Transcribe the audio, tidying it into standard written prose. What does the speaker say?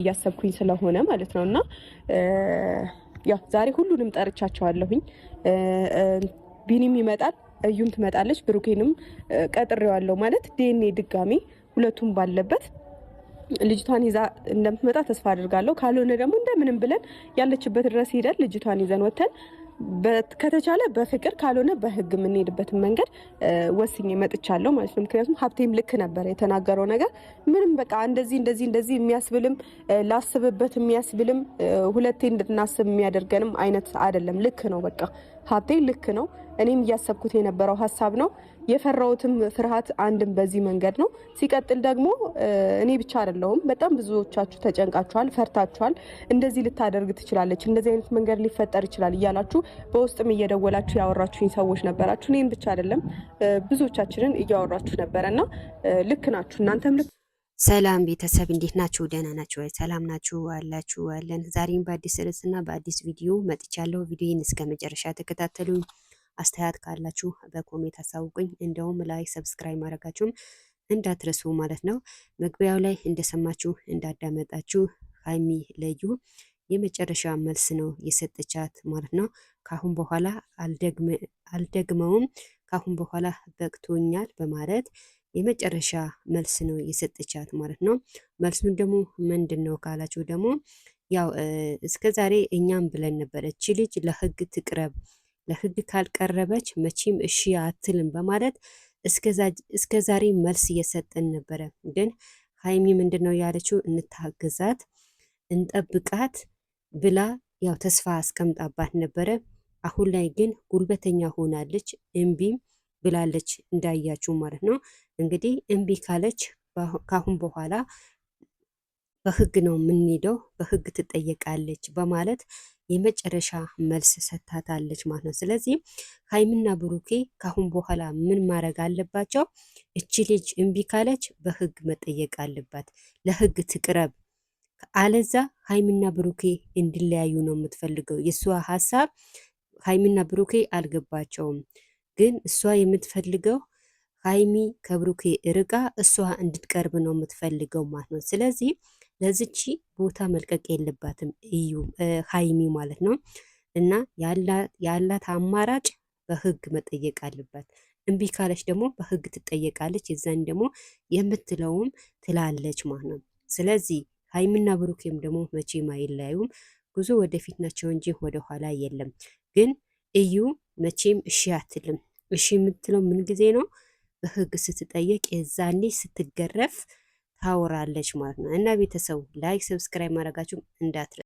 እያሰብኩኝ ስለሆነ ማለት ነውና ያው ዛሬ ሁሉንም ጠርቻቸዋለሁኝ። ቢኒም ይመጣል፣ እዩም ትመጣለች፣ ብሩኬንም ቀጥሬዋለሁ ማለት ዲኤንኤ ድጋሚ ሁለቱም ባለበት ልጅቷን ይዛ እንደምትመጣ ተስፋ አድርጋለሁ። ካልሆነ ደግሞ እንደምንም ብለን ያለችበት ድረስ ሄደን ልጅቷን ይዘን ወተን ከተቻለ በፍቅር ካልሆነ በህግ የምንሄድበትን መንገድ ወስኜ መጥቻለሁ ማለት ነው። ምክንያቱም ሀብቴም ልክ ነበር የተናገረው ነገር ምንም በቃ እንደዚህ የሚያስብልም ላስብበት የሚያስብልም ሁለቴ እንድናስብ የሚያደርገንም አይነት አይደለም። ልክ ነው፣ በቃ ሀብቴ ልክ ነው። እኔም እያሰብኩት የነበረው ሀሳብ ነው። የፈራሁትም ፍርሃት አንድም በዚህ መንገድ ነው። ሲቀጥል ደግሞ እኔ ብቻ አይደለሁም፣ በጣም ብዙዎቻችሁ ተጨንቃችኋል፣ ፈርታችኋል። እንደዚህ ልታደርግ ትችላለች፣ እንደዚህ አይነት መንገድ ሊፈጠር ይችላል እያላችሁ በውስጥም እየደወላችሁ ያወራችሁኝ ሰዎች ነበራችሁ። እኔም ብቻ አይደለም ብዙዎቻችንን እያወራችሁ ነበረና ልክ ናችሁ እናንተም ልክ። ሰላም ቤተሰብ እንዴት ናችሁ? ደህና ናችሁ? ሰላም ናችሁ? አላችሁ? አለን። ዛሬም በአዲስ ርዕስና በአዲስ ቪዲዮ መጥቻለሁ። ቪዲዮን እስከ መጨረሻ ተከታተሉኝ። አስተያየት ካላችሁ በኮሜንት አሳውቁኝ። እንደውም ላይ ሰብስክራይብ ማድረጋችሁም እንዳትረሱ ማለት ነው። መግቢያው ላይ እንደሰማችሁ እንዳዳመጣችሁ ሀይሚ ለዩ የመጨረሻ መልስ ነው የሰጠቻት ማለት ነው። ካሁን በኋላ አልደግመውም፣ ካሁን በኋላ በቅቶኛል በማለት የመጨረሻ መልስ ነው የሰጠቻት ማለት ነው። መልሱን ደግሞ ምንድን ነው ካላችሁ ደግሞ ያው እስከ ዛሬ እኛም ብለን ነበረ እቺ ልጅ ለህግ ትቅረብ፣ ለህግ ካልቀረበች መቼም እሺ አትልም በማለት እስከ ዛሬ መልስ እየሰጠን ነበረ። ግን ሀይሚ ምንድን ነው ያለችው? እንታገዛት፣ እንጠብቃት ብላ ያው ተስፋ አስቀምጣባት ነበረ። አሁን ላይ ግን ጉልበተኛ ሆናለች፣ እምቢም ብላለች እንዳያችሁ ማለት ነው። እንግዲህ እምቢ ካለች ካሁን በኋላ በህግ ነው የምንሄደው፣ በህግ ትጠየቃለች በማለት የመጨረሻ መልስ ሰጥታታለች ማለት ነው። ስለዚህ ሀይሚና ብሩኬ ካሁን በኋላ ምን ማድረግ አለባቸው? እቺ ልጅ እምቢ ካለች በህግ መጠየቅ አለባት፣ ለህግ ትቅረብ። አለዛ ሀይሚና ብሩኬ እንዲለያዩ ነው የምትፈልገው። የእሷ ሀሳብ ሀይሚና ብሩኬ አልገባቸውም። ግን እሷ የምትፈልገው ሀይሚ ከብሩኬ ርቃ እሷ እንድትቀርብ ነው የምትፈልገው ማለት ነው። ስለዚህ ለዚቺ ቦታ መልቀቅ የለባትም እዩ ሀይሚ ማለት ነው። እና ያላት አማራጭ በህግ መጠየቅ አለባት። እምቢ ካለች ደግሞ በህግ ትጠየቃለች። የዛን ደግሞ የምትለውም ትላለች ማለት ነው። ስለዚህ ሀይሚና ብሩኬም ደግሞ መቼም አይለያዩም። ጉዞ ወደፊት ናቸው እንጂ ወደኋላ የለም። ግን እዩ መቼም እሺ አትልም። እሺ የምትለው ምን ጊዜ ነው? በህግ ስትጠየቅ የዛኔ ስትገረፍ ታወራለች ማለት ነው። እና ቤተሰቡ ላይክ ሰብስክራይብ ማድረጋችሁም እንዳትረሱ።